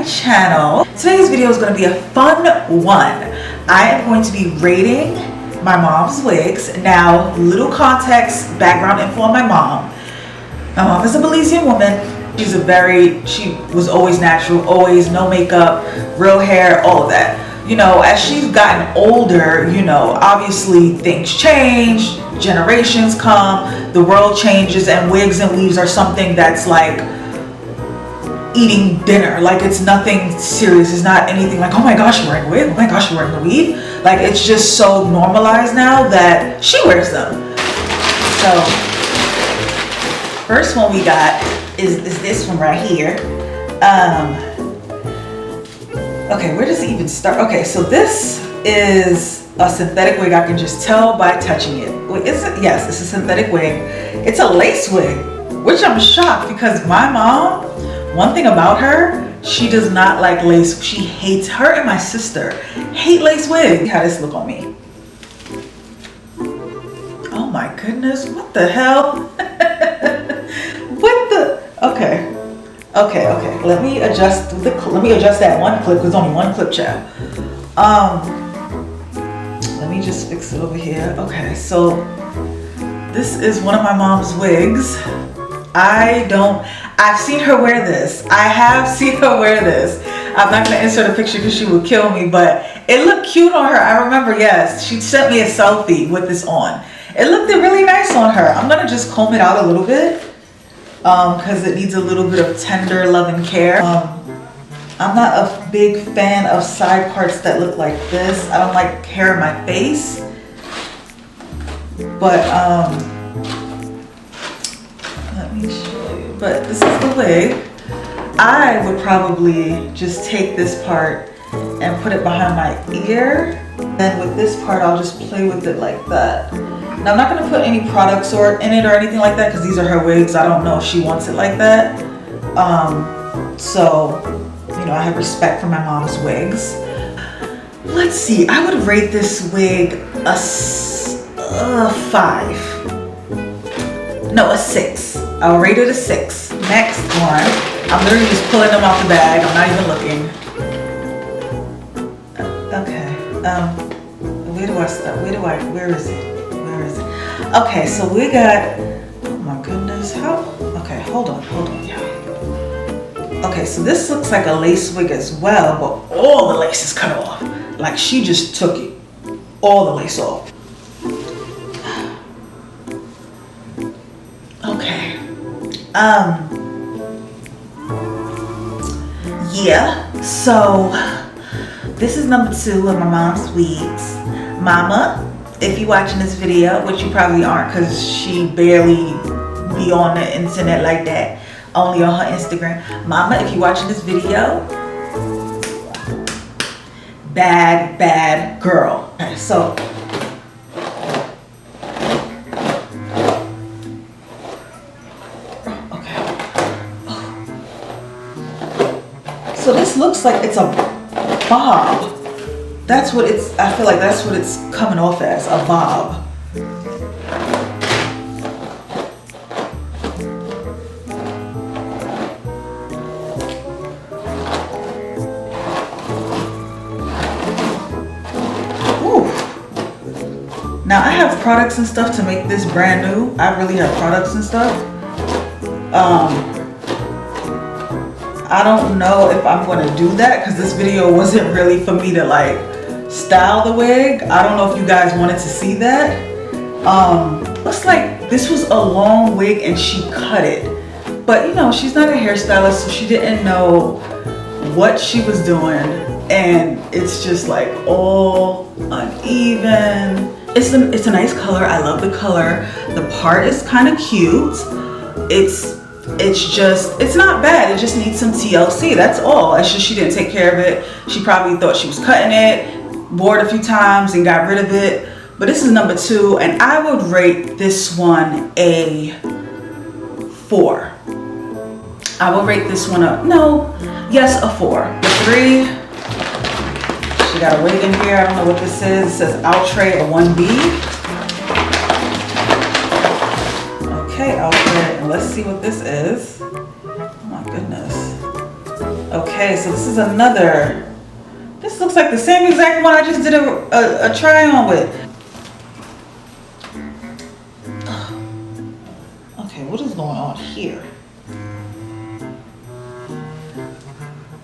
channel. Today's video is going to be a fun one. I am going to be rating my mom's wigs. Now, little context, background info on my mom. My mom is a Belizean woman. She was always natural, always no makeup, real hair, all of that. You know, as she's gotten older, you know, obviously things change, generations come, the world changes, and wigs and weaves are something that's like eating dinner. Like, it's nothing serious. It's not anything like, oh my gosh, you're wearing a wig, oh my gosh, you're wearing a weave. Like, it's just so normalized now that she wears them. So, first one we got is this one right here. Okay, where does it even start? Okay, so this is a synthetic wig. I can just tell by touching it. Wait, is it? Yes, it's a synthetic wig. It's a lace wig, which I'm shocked because my mom, one thing about her, she does not like lace. She hates, her and my sister hate lace wigs. How does this look on me? Oh my goodness, what the hell? What the, okay. Okay, let me adjust that one clip, because only one clip, child. Let me just fix it over here. Okay, so this is one of my mom's wigs. I've seen her wear this. I have seen her wear this. I'm not gonna insert a picture because she would kill me, but it looked cute on her. I remember, yes, she sent me a selfie with this on. It looked really nice on her. I'm gonna just comb it out a little bit. Because it needs a little bit of tender love and care. I'm not a big fan of side parts that look like this. I don't like hair in my face. But let me show you. But this is the wig. I would probably just take this part and put it behind my ear. Then with this part, I'll just play with it like that. Now, I'm not going to put any products in it or anything like that because these are her wigs. I don't know if she wants it like that. So, you know, I have respect for my mom's wigs. Let's see. I would rate this wig a 5. No, a 6. I'll rate it a 6. Next one. I'm literally just pulling them out the bag. I'm not even looking. Okay. Where do I start? Where is it? Okay, so we got, oh my goodness, okay, hold on, y'all. Okay, so this looks like a lace wig as well, but all the lace is cut off. Like, she just took it, all the lace off. Okay, yeah, so this is number 2 of my mom's wigs. Mama, if you're watching this video, which you probably aren't because she barely be on the internet like that, only on her Instagram. Mama, if you're watching this video, bad girl. Okay, so this looks like it's a bob. That's what I feel like that's what it's coming off as, a bob. Ooh. Now I have products and stuff to make this brand new. I really have products and stuff. I don't know if I'm going to do that because this video wasn't really for me to like style the wig. I don't know if you guys wanted to see that. Looks like this was a long wig and she cut it. But you know, she's not a hairstylist, so she didn't know what she was doing. And it's just like all uneven. It's a nice color. I love the color. The part is kind of cute. It's not bad. It just needs some TLC. That's all. It's just she didn't take care of it. She probably thought she was cutting it, wore it a few times and got rid of it. But this is number 2, and I would rate this one a 4. I will rate this one a 4. The 3, she got a wig in here. I don't know what this is. It says Outre or 1B. Okay, Outre, and let's see what this is. Oh my goodness. Okay, so this is another. This looks like the same exact one I just did a try on with. Okay, what is going on here?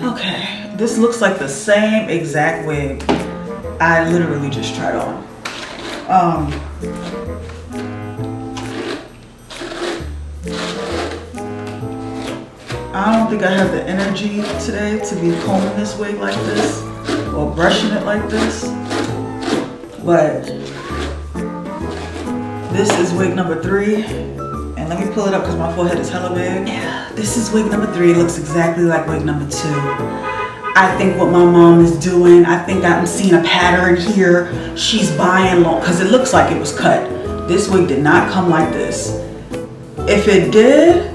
Okay, this looks like the same exact wig I literally just tried on. I don't think I have the energy today to be combing this wig like this or brushing it like this, but this is wig number 3, and let me pull it up because my forehead is hella big. Yeah, this is wig number 3. It looks exactly like wig number 2. I think what my mom is doing, I think I'm seeing a pattern here. She's buying long, because it looks like it was cut. This wig did not come like this. If it did,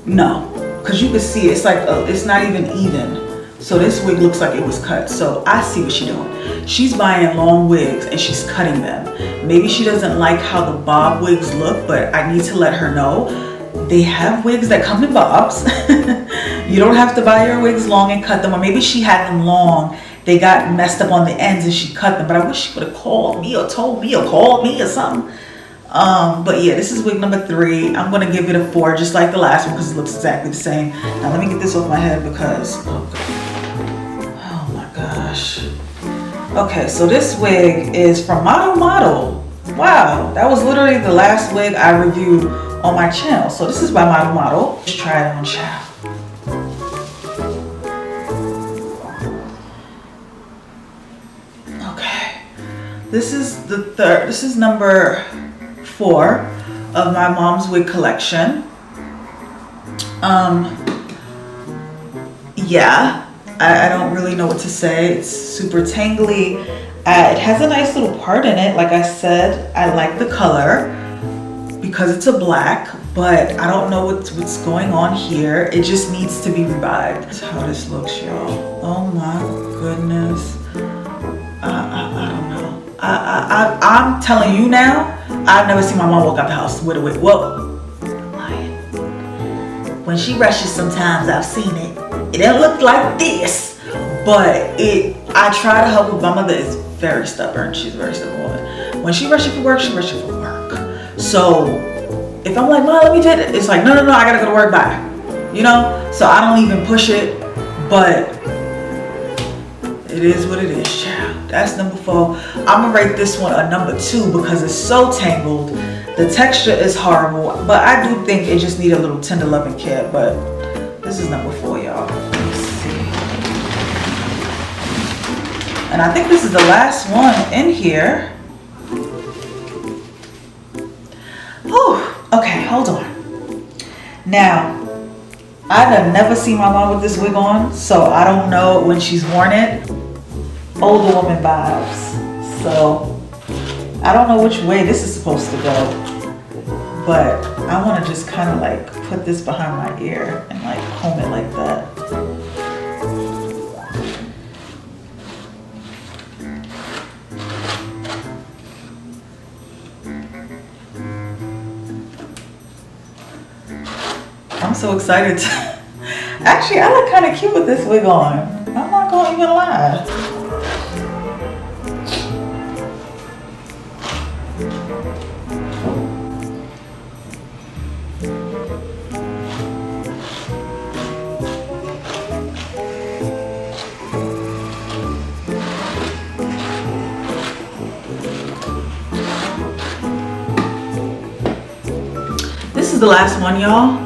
no. Because you can see it's like, it's not even. So this wig looks like it was cut. So I see what she's doing. She's buying long wigs and she's cutting them. Maybe she doesn't like how the bob wigs look, but I need to let her know they have wigs that come in bobs. You don't have to buy your wigs long and cut them. Or maybe she had them long, they got messed up on the ends and she cut them. But I wish she would have called me or told me or called me or something. But yeah, this is wig number 3. I'm gonna give it a 4, just like the last one, because it looks exactly the same. Now let me get this off my head because, oh my gosh. Okay, so this wig is from Model. Wow, that was literally the last wig I reviewed on my channel. So this is by Model. Let's try it on, child. Okay, this is the third. This is number 4 of my mom's wig collection. Yeah, I don't really know what to say. It's super tangly. It has a nice little part in it. Like I said, I like the color because it's a black, but I don't know what's going on here. It just needs to be revived. That's how this looks, y'all. Oh my goodness. I don't know. I'm telling you now, I've never seen my mom walk out the house with a wig. Well, lying. When she rushes sometimes, I've seen it. It doesn't look like this, but I try to help with. My mother is very stubborn. She's a very stubborn woman. When she rushes for work, she rushes for work. So if I'm like, Mom, let me do it, it's like, no, I gotta go to work, bye. You know? So I don't even push it, but it is what it is, child. That's number 4. I'm gonna rate this one a number 2 because it's so tangled. The texture is horrible, but I do think it just needs a little tender loving care. But this is number 4, y'all. Let's see. And I think this is the last one in here. Oh, okay, hold on. Now, I've never seen my mom with this wig on, so I don't know when she's worn it. Older woman vibes. So I don't know which way this is supposed to go, but I want to just kind of like put this behind my ear and like comb it like that. I'm so excited. Actually, I look kind of cute with this wig on. I'm not gonna even lie. This is the last one, y'all.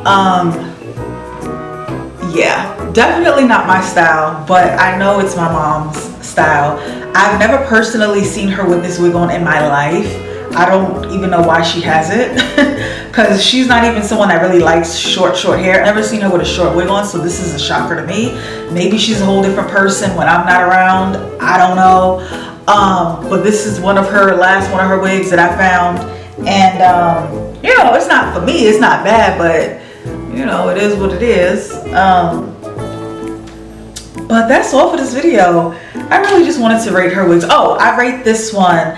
Yeah, definitely not my style, but I know it's my mom's style. I've never personally seen her with this wig on in my life. I don't even know why she has it because she's not even someone that really likes short hair. I've never seen her with a short wig on, so this is a shocker to me. Maybe she's a whole different person when I'm not around. I don't know. But this is one of her wigs that I found, and you know, it's not for me, it's not bad, but you know, it is what it is. But that's all for this video. I really just wanted to rate her wigs. Oh, I rate this one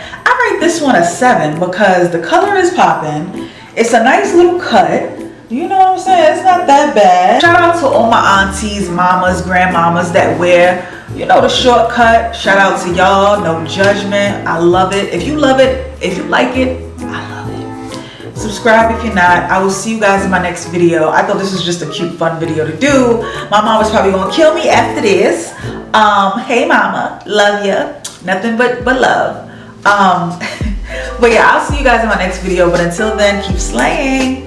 a 7 because the color is popping. It's a nice little cut. You know what I'm saying? It's not that bad. Shout out to all my aunties, mamas, grandmamas that wear, you know, the shortcut. Shout out to y'all. No judgment. I love it. If you love it, if you like it, I love it. Subscribe if you're not. I will see you guys in my next video. I thought this was just a cute, fun video to do. My mom was probably gonna kill me after this. Hey mama, love ya. Nothing but love. But yeah, I'll see you guys in my next video. But until then, keep slaying.